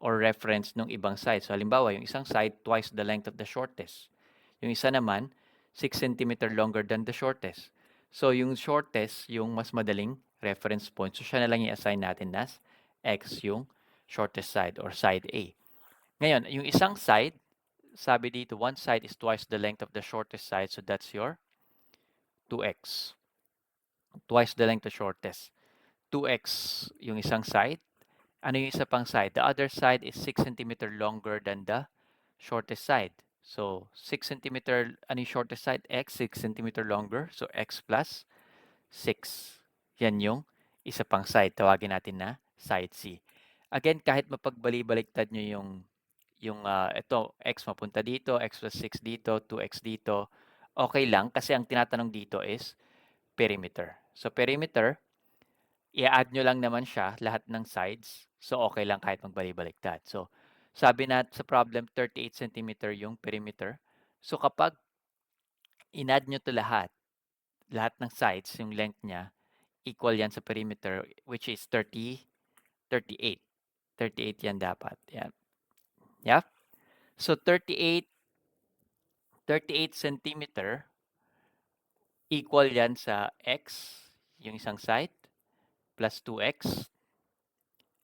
or reference ng ibang side. So halimbawa, yung isang side, twice the length of the shortest. Yung isa naman, 6 cm longer than the shortest. So yung shortest, yung mas madaling reference point. So siya na lang i-assign natin as x, yung shortest side or side A. Ngayon, yung isang side, sabi dito, one side is twice the length of the shortest side. So that's your 2x. Twice the length of the shortest. 2x yung isang side. Ano yung isa pang side? The other side is 6 cm longer than the shortest side. So, 6 cm, ano yung shortest side? X, 6 cm longer. So, x plus 6. Yan yung isa pang side. Tawagin natin na side C. Again, kahit mapagbali-baliktad nyo ito, x mapunta dito, x plus 6 dito, 2x dito, okay lang kasi ang tinatanong dito is perimeter. So, perimeter, i-add nyo lang naman siya, lahat ng sides. So, okay lang kahit magbali-baliktad. So, sabi na sa problem, 38 cm yung perimeter. So, kapag in-add nyo to lahat ng sides, yung length niya, equal yan sa perimeter, which is 38. 38 yan dapat. Yan. Yeah? So, 38 centimeter equal yan sa x, yung isang side, plus 2x,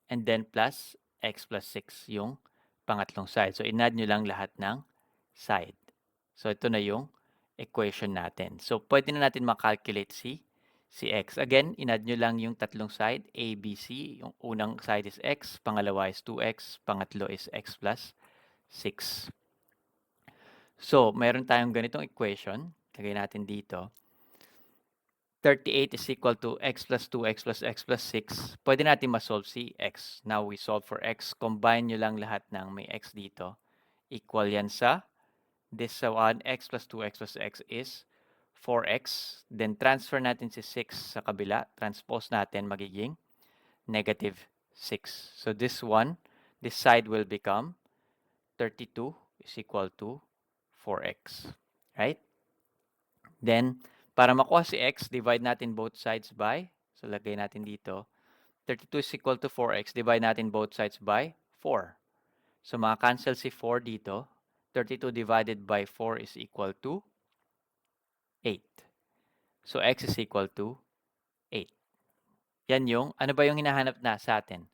and then plus x plus 6 yung pangatlong side. So, in-add nyo lang lahat ng side. So, ito na yung equation natin. So, pwede na natin makalculate si x. Again, in-add nyo lang yung tatlong side, a, b, c. Yung unang side is x, pangalawa is 2x, pangatlo is x plus 6. So, meron tayong ganitong equation. Lagay natin dito. 38 is equal to x plus 2x plus x plus 6. Pwede natin ma-solve si x. Now, we solve for x. Combine nyo lang lahat ng may x dito. Equal yan sa this one, x plus 2x plus x is 4x. Then, transfer natin si 6 sa kabila. Transpose natin, magiging negative 6. So, this side will become 32 is equal to 4x. Right? Then, para makuha si x, divide natin both sides by, so lagay natin dito, 32 is equal to 4x, divide natin both sides by 4. So, maka-cancel si 4 dito. 32 divided by 4 is equal to 8. So, x is equal to 8. Yan yung, ano ba yung hinahanap na sa atin?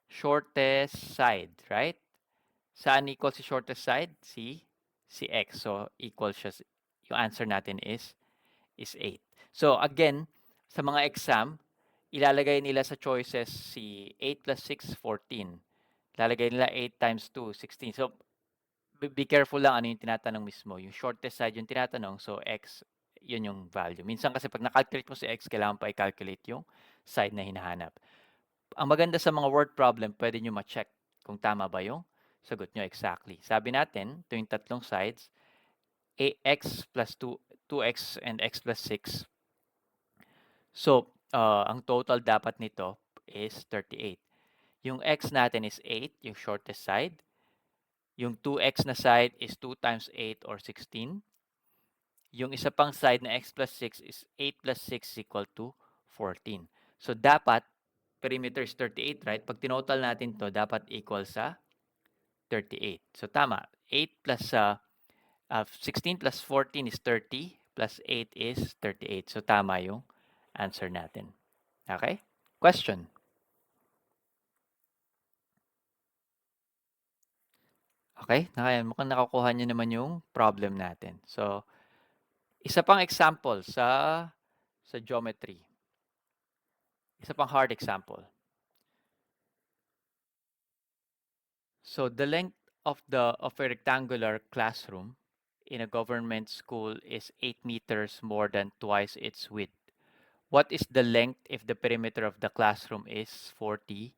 Shortest side, right? Saan equal si shortest side? Si x. So, equal siya, yung answer natin is 8. So, again, sa mga exam, ilalagay nila sa choices si 8 plus 6 is 14. Ilalagay nila 8 times 2, 16. So, be careful lang ano yung tinatanong mismo. Yung shortest side yung tinatanong, so x, yun yung value. Minsan kasi pag na-calculate mo si x, kailangan pa i-calculate yung side na hinahanap. Ang maganda sa mga word problem, pwede nyo ma-check kung tama ba yung sagot nyo exactly. Sabi natin, ito yung tatlong sides, x plus 2x and x plus 6. So, ang total dapat nito is 38. Yung x natin is 8, yung shortest side. Yung 2x na side is 2 times 8 or 16. Yung isa pang side na x plus 6 is 8 plus 6 is equal to 14. So, dapat, perimeter is 38, right? Pag tinotal natin to, dapat equal sa 38. So, tama. 8 plus 16 plus 14 is 30, plus 8 is 38. So, tama yung answer natin. Okay? Question. Okay? Mukhang nakukuha nyo naman yung problem natin. So, isa pang example sa geometry. Isa pang hard example. So, the length of a rectangular classroom in a government school is 8 meters more than twice its width. What is the length if the perimeter of the classroom is 40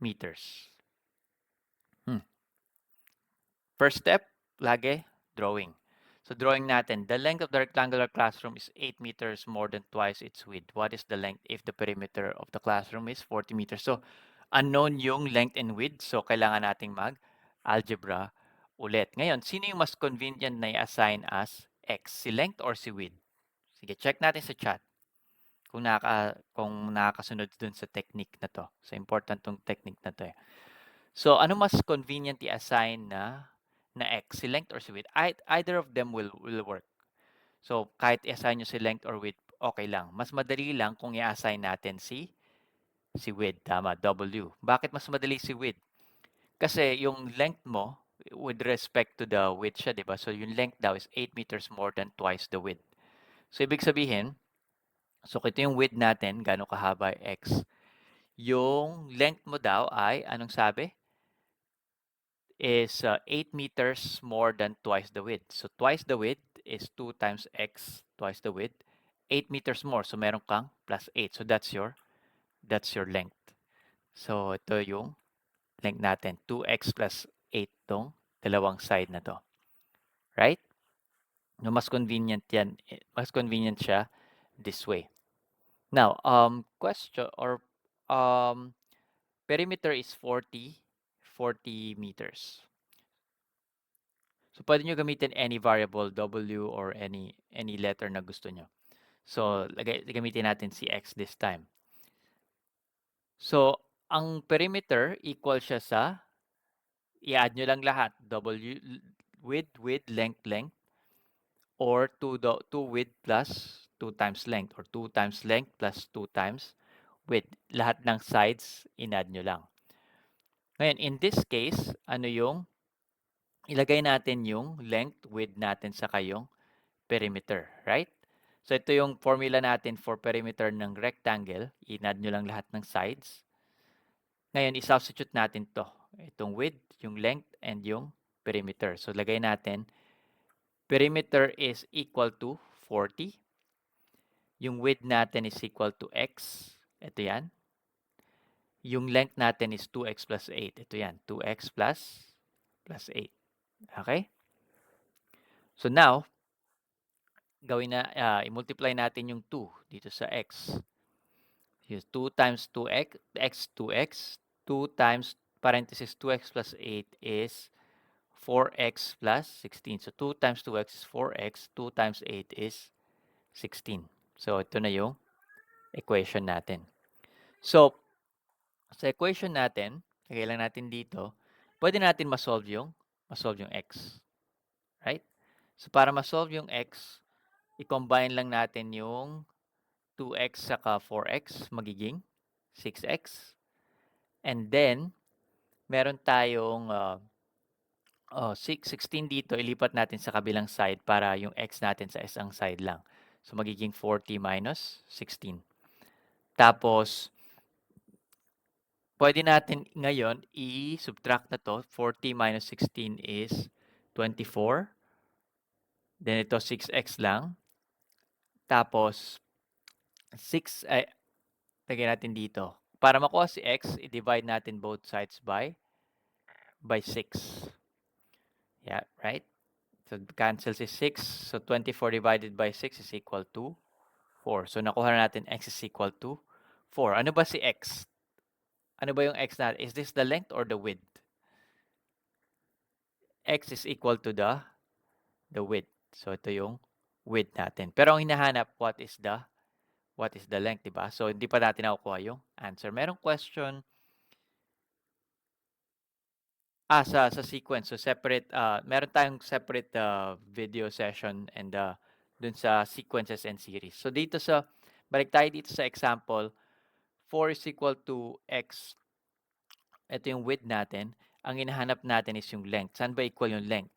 meters? First step, lagi, drawing. So drawing natin, the length of the rectangular classroom is 8 meters more than twice its width. What is the length if the perimeter of the classroom is 40 meters? So unknown yung length and width. So kailangan nating mag-algebra ulit. Ngayon, sino yung mas convenient na i-assign as x? Si length or si width? Sige, check natin sa chat kung nakakasunod dun sa technique na to. So important tong technique na to eh. So ano mas convenient i-assign na x, si length or si width? Either of them will work. So kahit i-assign nyo si length or width, okay lang. Mas madali lang kung i-assign natin si width. Tama, W. Bakit mas madali si width? Kasi yung length mo, with respect to the width siya, di ba? So yung length daw is 8 meters more than twice the width. So ibig sabihin, so ito yung width natin, gano'ng kahaba x. Yung length mo daw ay, anong sabi? Is 8 meters more than twice the width. So twice the width is 2 times x twice the width. 8 meters more. So meron kang plus 8. So that's your length. So ito yung length natin. 2x plus 8 tong dalawang side na to. Right? No, mas convenient yan. Mas convenient siya this way. Now, question or perimeter is 40 meters. So, pwede nyo gamitin any variable, W or any letter na gusto nyo. So, gamitin natin si X this time. So, ang perimeter equal siya sa, i-add nyo lang lahat, W, width, length, or 2 width plus 2 times length, or 2 times length plus 2 times width. Lahat ng sides, in-add nyo lang. Ngayon, in this case, ano yung, ilagay natin yung length, width natin sa kayong perimeter, right? So ito yung formula natin for perimeter ng rectangle. I-add nyo lang lahat ng sides. Ngayon, i-substitute natin to. Itong width, yung length, and yung perimeter. So lagay natin, perimeter is equal to 40. Yung width natin is equal to x. Ito yan. Yung length natin is 2x plus 8. Ito yan, 2x plus 8. Okay? So now, i-multiply natin yung 2 dito sa x. 2 times 2x, 2x, 2 times parenthesis 2x plus 8 is 4x plus 16. So 2 times 2x is 4x, 2 times 8 is 16. So ito na yung equation natin. So sa equation natin, lagay lang natin dito, pwede natin ma-solve yung x. Right? So para ma-solve yung x, i-combine lang natin yung 2x saka 4x, magiging 6x. And then, meron tayong 16 dito, ilipat natin sa kabilang side para yung x natin sa isang side lang. So, magiging 40 minus 16. Tapos, pwede natin ngayon i-subtract na to. 40 minus 16 is 24. Then ito 6x lang. Tapos, 6, lagay natin dito. Para makuha si x, i-divide natin both sides by 6. Yeah, right? So, cancels is 6. So, 24 divided by 6 is equal to 4. So, nakuha na natin x is equal to 4. Ano ba si x? Ano ba yung x natin? Is this the length or the width? X is equal to the width. So ito yung width natin. Pero ang hinahanap, what is the length, di ba? So hindi pa natin nakukuha yung answer. Merong question sa sequence. So separate meron tayong separate video session and dun sa sequences and series. So dito balik tayo dito sa example, 4 is equal to x. Ito yung width natin. Ang hinahanap natin is yung length. Saan ba equal yung length?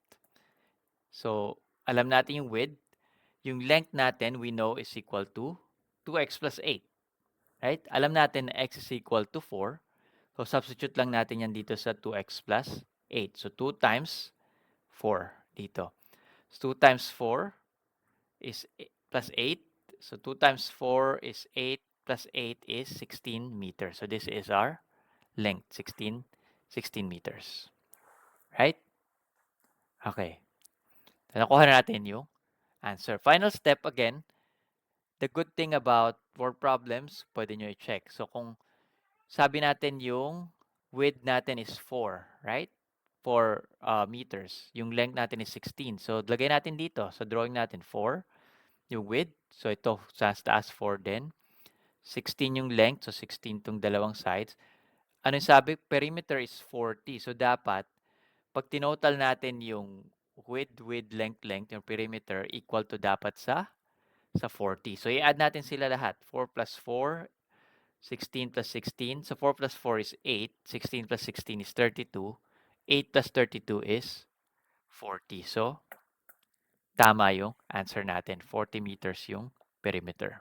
So alam natin yung width. Yung length natin, we know is equal to 2x plus 8. Right? Alam natin na x is equal to 4. So substitute lang natin yan dito sa 2x plus 8. So 2 times 4 dito. So 2 times 4 is plus 8. So 2 times 4 is 8 plus 8 is 16 meters. So this is our length, 16 meters. Right? Okay. Nakuha na natin yung answer. Final step again. The good thing about word problems, pwede nyo i-check. So kung sabi natin yung width natin is 4, right? 4 meters. Yung length natin is 16. So lagay natin dito sa drawing natin 4 yung width. So ito sa taas 4 din. 16 yung length. So 16 tong dalawang sides. Ano yung sabi? Perimeter is 40. So dapat pag tinotal natin yung width, length, yung perimeter equal to dapat sa 40. So i-add natin sila lahat. 4 plus 4, 16 plus 16. So 4 plus 4 is 8. 16 plus 16 is 32. 8 plus 32 is 40. So tama yung answer natin. 40 meters yung perimeter.